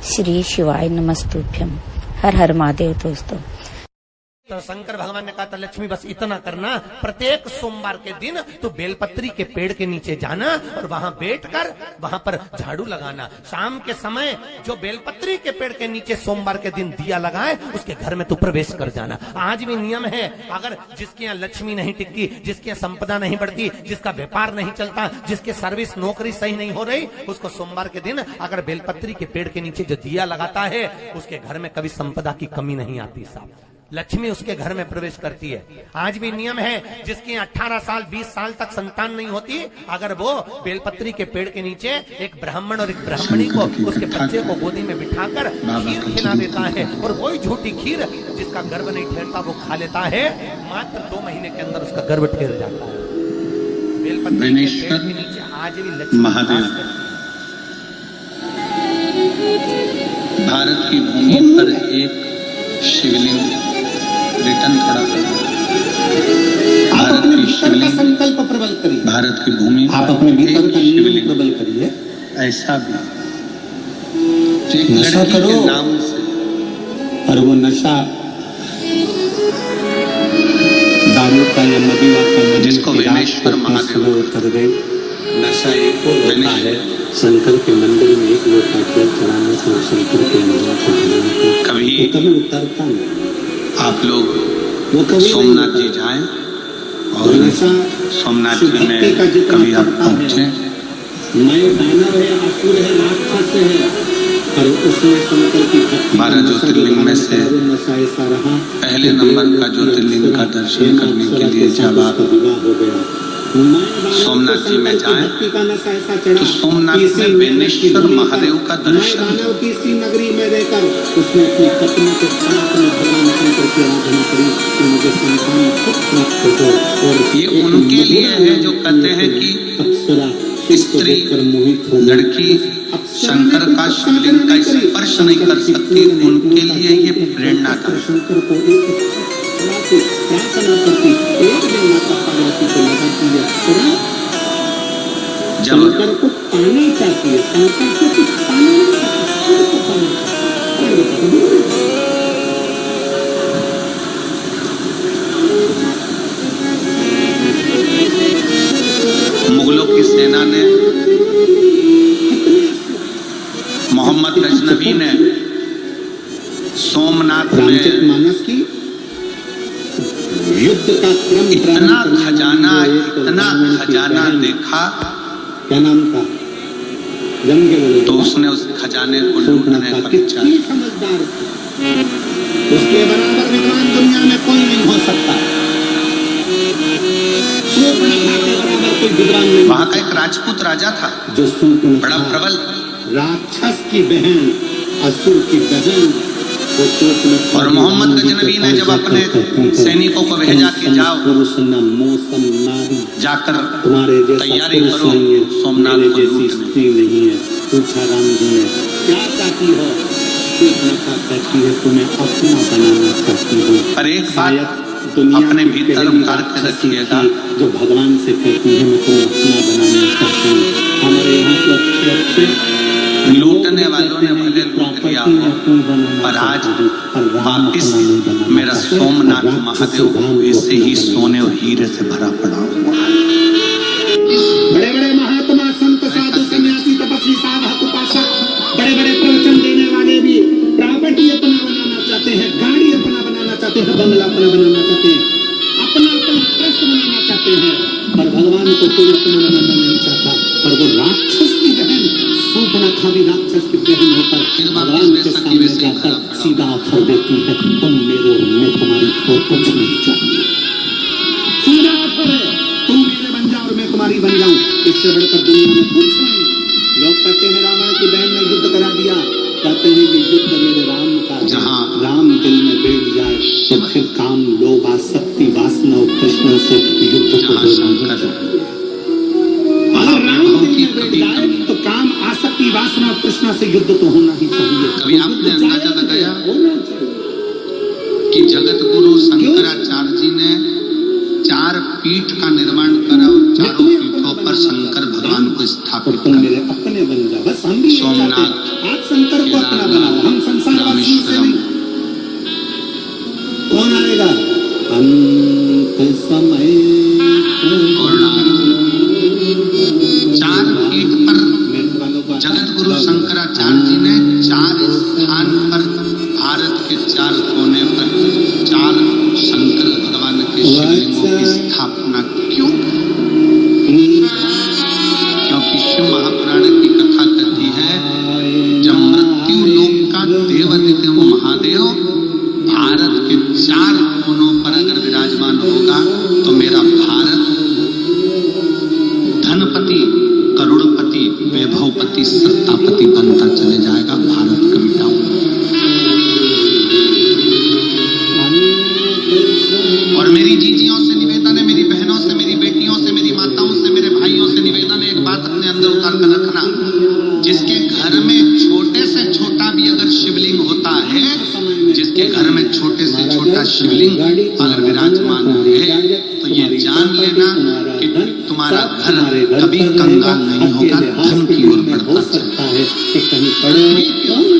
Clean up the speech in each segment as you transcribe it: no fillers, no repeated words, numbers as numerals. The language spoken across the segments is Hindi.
श्री शिवाय नमस्तुभ्यम। हर हर महादेव। दोस्तों, तो शंकर भगवान ने कहा था लक्ष्मी बस इतना करना, प्रत्येक सोमवार के दिन तो बेलपत्री के पेड़ के नीचे जाना और वहां बैठकर वहां पर झाड़ू लगाना। शाम के समय जो बेलपत्री के पेड़ के नीचे सोमवार के दिन दिया लगाए उसके घर में तू प्रवेश कर जाना। आज भी नियम है, अगर जिसके यहाँ लक्ष्मी नहीं टिकती, जिसके यहाँ संपदा नहीं बढ़ती, जिसका व्यापार नहीं चलता, जिसके सर्विस नौकरी सही नहीं हो रही, उसको सोमवार के दिन अगर बेलपत्री के पेड़ के नीचे जो दिया लगाता है उसके घर में कभी संपदा की कमी नहीं आती साहब, लक्ष्मी उसके घर में प्रवेश करती है। आज भी नियम है, जिसकी 18 साल 20 साल तक संतान नहीं होती, अगर वो बेलपत्री के पेड़ के नीचे एक ब्राह्मण और एक ब्राह्मणी को उसके बच्चे को गोदी में बिठाकर खीर खिला देता है और वही झूठी खीर जिसका गर्भ नहीं ठहरता वो खा लेता है, मात्र 2 महीने के अंदर उसका गर्भ ठहर जाता है। बेलपत्री के पेड़ के नीचे आज भी लक्ष्मी महादेव भारत की भूमि पर एक शिवलिंग रिटर्न थोड़ा भारत की शिवलिंग संकल्प प्रबल करिए। भारत की भूमि आप अपने भीतर का शिवलिंग प्रबल करिए। ऐसा भी एक नशा करो के नाम से, और वो नशा दारू का या मदिरा का, जिसको विनेश्वर महादेव कर दे। नशा एक होता है, शंकर के मंदिर में एक लोटा तेल चढ़ाने से शंकर के मंदिर कभी उतरता नहीं। आप लोग सोमनाथ जी जाएं और सोमनाथ जी में कभी आप पहुंचे। मैं दानव है, असुर है, राक्षस है, पर उसमें शंकर की भक्ति 12 ज्योतिर्लिंग में से पहले नंबर का ज्योतिर्लिंग का दर्शन करने के लिए जब आप सोमनाथ जी में जाएं तो सोमनाथ में विनेश्वर महादेव का दर्शन। किसी नगरी में रहकर उसने अपनी पत्नी के साथ में भगवान शंकर की आराधना करी कि मुझे संतान सुख प्राप्त हो। और ये उनके लिए है जो कहते हैं कि अप्सरा स्त्री लड़की शंकर का शिवलिंग का स्पर्श नहीं कर सकती, उनके लिए ये प्रेरणा था। शंकर को प्रार्थना करती, एक दिन माता पार्वती को लगाती है, शंकर को पानी चाहती है, शंकर को कुछ पानी नहीं मुगलों की सेना ने, मोहम्मद गजनवी ने सोमनाथ में मानस की युद्ध का क्रम इतना खजाना देखा। क्या नाम था? तो उसने उस खजाने को लूटने का विचार। समझदार, उसके बराबर विद्वान दुनिया में कोई नहीं हो सकता। कोई विद्वान नहीं। वहां का एक राजपूत राजा था जो बड़ा प्रबल, राक्षस की बहन, असुर की बहन, और मोहम्मद गजनवी ने जब अपने सैनिकों को भेजा कि जाओ जाकर तैयारी करो सोमनाथ को लूटने। नहीं है। पूछा राम जी ने, क्या चाहती हो? कहती है तुम्हें अपना बनाना चाहती हूँ। पर एक बात अपने भीतर उतार के रखिएगा, जो भगवान से कहती है मैं तुम्हें अपना बनाना चाहती हूँ। हमारे यहाँ तो अच्छे लूटने वालों ने भले लूट लिया हो, पर आज वापिस मेरा सोमनाथ महादेव ऐसे ही सोने और हीरे से भरा पड़ा हुआ है। बड़े बड़े महात्मा, संत, साधु, सन्यासी, तपस्वी, साधक, उपासक, बड़े बड़े प्रवचन देने वाले भी प्रॉपर्टी अपना बनाना चाहते हैं, गाड़ी अपना बनाना चाहते हैं, बंगला अपना बनाना चाहते हैं, अपना ट्रस्ट बनाना चाहते हैं, पर भगवान को कोई अपना बनाना नहीं चाहता। पर वो राक्षस की बहन सूर्पनखा भी राक्षस की बहन होकर भगवान के सामने जाकर सीधा ऑफर देती है, तुम मेरे और मैं तुम्हारी को कुछ नहीं चाहिए। सीधा ऑफर है, तुम मेरे बन जाओ और मैं तुम्हारी बन जाऊं, इससे बढ़कर दुनिया में कुछ नहीं। लोग कहते हैं रावण की बहन ने युद्ध करा दिया, कहते हैं ये युद्ध मेरे राम का, जहाँ राम दिल में बैठ जाए तो फिर काम, लोभ, आसक्ति, वासना और कृष्ण से युद्ध को तो काम, आसक्ति, वासना और कृष्णा से युद्ध तो होना ही चाहिए। कभी आपने अंदाजा लगाया कि जगत गुरु शंकराचार्य जी ने 4 पीठ का निर्माण करा और चारों पीठों पर शंकर भगवान को स्थापित किया। मेरे अपने बन जा, बस हम भी सोमनाथ, आप शंकर को अपना बना शंकराचार्य जी ने 4 स्थान पर भारत के 4 कोने पर 4 शंकर भगवान के शिवलिंगों की स्थापना क्यों की? क्योंकि शिव महापुराण की कथा कहती है जब मृत्यु लोक का देवादिदेव महादेव भारत के 4 कोनों पर अगर विराजमान होगा तो मेरा भारत धनपति, करोड़पति, वैभवपति, सत्तापति बनता चले जाएगा। भारत कभी डाउन। और मेरी जीजियों से निवेदन है, मेरी बहनों से, मेरी बेटियों से, मेरी माताओं से, मेरे भाइयों से निवेदन है, एक बात अपने अंदर उतार कर रखना, जिसके घर में छोटे से छोटा भी अगर शिवलिंग होता है, जिसके घर में छोटे से छोटा शिवलिंग अगर विराजमान है, तो ये जान लेना कि तुम्हारा घर कभी कंगाल नहीं होगा, धन की ओर बढ़ता चलता है।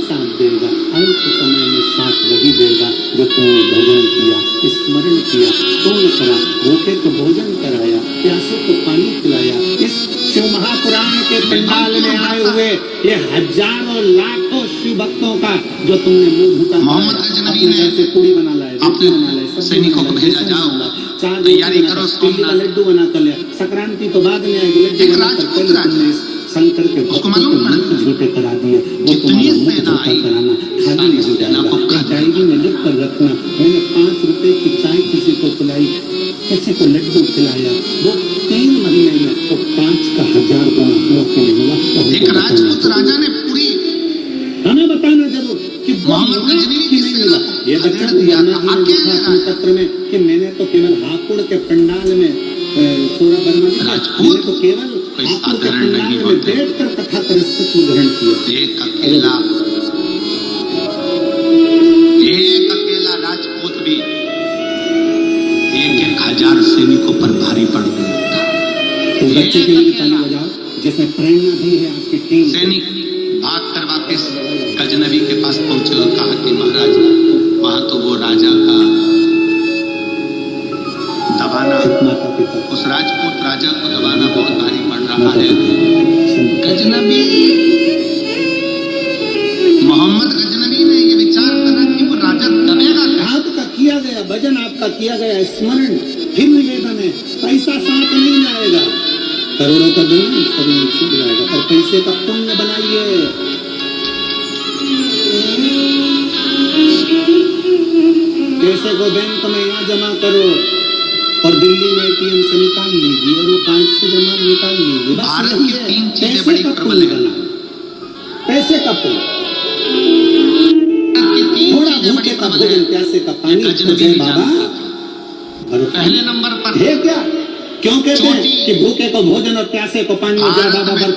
साथ देगा, अंत समय में साथ वही देगा जो तुमने भजन किया, स्मरण किया, तुमने करा, भूखे को भोजन कराया, प्यासे को पानी पिलाया। इस शिव महापुराण के पंडाल में आए हुए ये हजारों लाखों शिव भक्तों का जो तुमने मुंह मोहम्मद गजनवी ने पूरी बना लाए, अपने सैनिकों को भेजा, जाओ तैयारी करो, सोमनाथ लड्डू बना कर लिया। संक्रांति तो बाद में आएगी, एक राजपूत राजा शंकर के उसको मालूम पड़ा झूठे करा दिए, जितनी सेना आई सारी सेना को डायरी में लिख कर रखना। मैंने 5 रुपए की चाय किसी को पिलाई, किसी को लड्डू खिलाया, वो 3 महीने में तो 5 का 1000 गुना लोग को मिला। एक राजपूत राजा ने पूरी हमें बताना जरूर कि मोहम्मद गजनवी की सेना को ये बच्चा पत्र में कि मैंने तो केवल हापुड़ के पंडाल में राजपूत तो केवल कोई साधारण नहीं होते। बैठकर कथा परिस्थिति ग्रहण किया। एक अकेला राजपूत भी 1,000 सैनिकों पर भारी पड़ गया था। तो बच्चे के लिए ताली बजाओ जिसमें प्रेरणा दी है आपकी टीम। सैनिक भाग कर वापस गजनवी के पास पहुंचे और कहा कि महाराज वहां तो वो राजा का दबाना, उस राजपूत राजा को दबाना बहुत भारी पड़ रहा है। गजनवी मोहम्मद गजनवी ने ये विचार करा कि वो राजा दबेगा। आपका किया गया भजन, आपका किया गया स्मरण, फिर निवेदन है, पैसा साथ नहीं आएगा, करोड़ों का धन कभी छूट जाएगा, और पैसे का पुण्य बनाइए। पैसे को बैंक में यहाँ जमा करो और दिल्ली में एटीएम से निकाल लीजिए और वो बैंक से जमा निकाल लीजिए। भारत की 3 चीजें बड़ी प्रबल है। पैसे का पुण्य, थोड़ा भूखे का भोजन, प्यासे का पानी। पहले नंबर पर है क्या? क्यों कहते हैं कि भूखे को भोजन और प्यासे को पानी?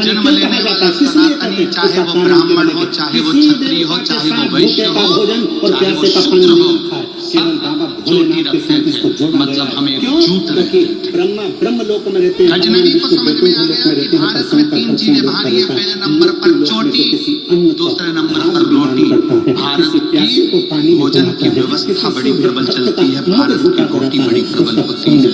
जन्म लेने वाला सनातनी, चाहे वो ब्राह्मण हो, चाहे वो क्षत्रिय हो, चाहे वो वैश्य हो, चाहे वो शूद्र हो, सब चोटी रखते थे, मतलब हमें जूत रखते थे। ब्रह्म लोक में रहते हैं। गजनवी को समझ में आ गया कि भारत में 3 चीजें भारी है। पहले नंबर पर चोटी, दूसरे नंबर पर रोटी। भारत की भोजन की व्यवस्था बड़ी प्रबल चलती है, भारत की रोटी बड़ी प्रबल होती है।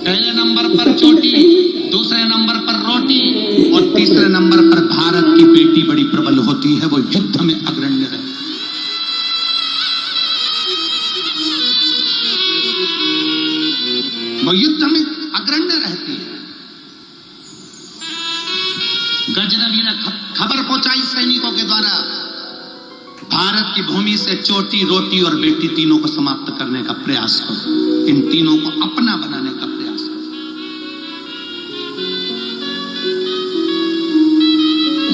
पहले नंबर पर चोटी, दूसरे नंबर पर रोटी और तीसरे नंबर पर भारत की बेटी बड़ी प्रबल होती है, वो युद्ध में अग्रण्य है। वो युद्ध में अग्रण्य रहती है। गजनवी ने खबर पहुंचाई सैनिकों के द्वारा, भारत की भूमि से चोटी, रोटी और बेटी तीनों को समाप्त करने का प्रयास करो, इन तीनों को अपना बनाने का प्रयास करो।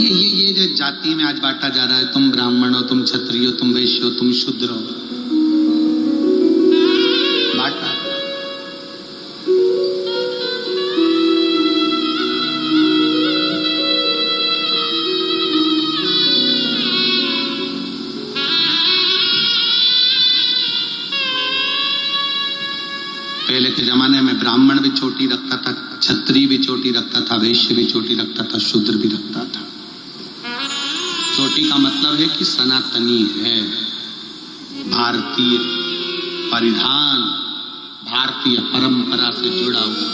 ये जो जाति में आज बांटा जा रहा है, तुम ब्राह्मण हो, तुम क्षत्रिय हो, तुम वैश्य हो, तुम शूद्र हो, बांटा। पहले के जमाने में ब्राह्मण भी चोटी रखता था, क्षत्रिय भी चोटी रखता था, वैश्य भी चोटी रखता था, शूद्र भी रखता था। चोटी का मतलब है कि सनातनी है, भारतीय परिधान, भारतीय परंपरा से जुड़ा हुआ।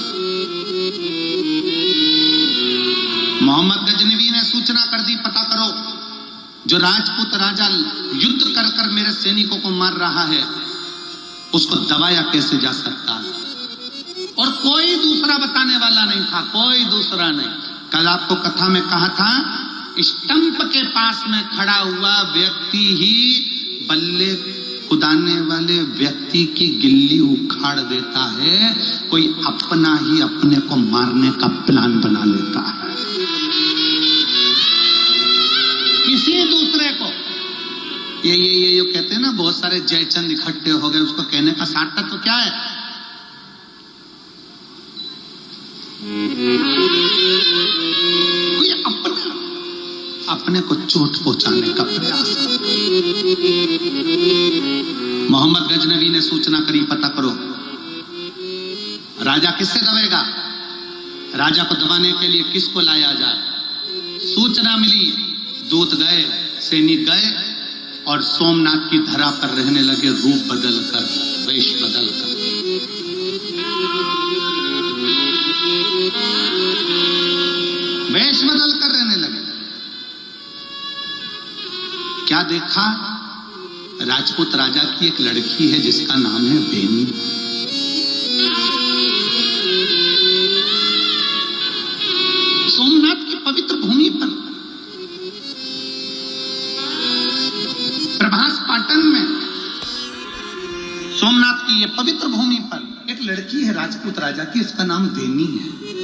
मोहम्मद गजनवी ने सूचना कर दी, पता करो जो राजपूत राजा युद्ध कर कर मेरे सैनिकों को मार रहा है, उसको दबाया कैसे जा सकता है? और कोई दूसरा बताने वाला नहीं था, कोई दूसरा नहीं। कल आपको कथा में कहा था, स्टंप के पास में खड़ा हुआ व्यक्ति ही बल्ले कुदाने वाले व्यक्ति की गिल्ली उखाड़ देता है। कोई अपना ही अपने को मारने का प्लान बना लेता है, किसी दूसरे को। ये कहते हैं ना, बहुत सारे जयचंद इकट्ठे हो गए, उसको कहने का सार्थक तो क्या है? कोई अपने को चोट पहुंचाने का प्रयास। मोहम्मद गजनवी ने सूचना करी, पता करो राजा किससे दबेगा, राजा को दबाने के लिए किसको लाया जाए। सूचना मिली, दूत गए, सैनिक गए और सोमनाथ की धरा पर रहने लगे, रूप बदलकर, वेश बदलकर। वेश बदलकर रहने लगे। क्या देखा? राजपूत राजा की एक लड़की है जिसका नाम है बेनी। सोमनाथ की पवित्र भूमि पर, प्रभास पाटन में, सोमनाथ की ये पवित्र भूमि पर एक लड़की है राजपूत राजा की, इसका नाम बेनी है।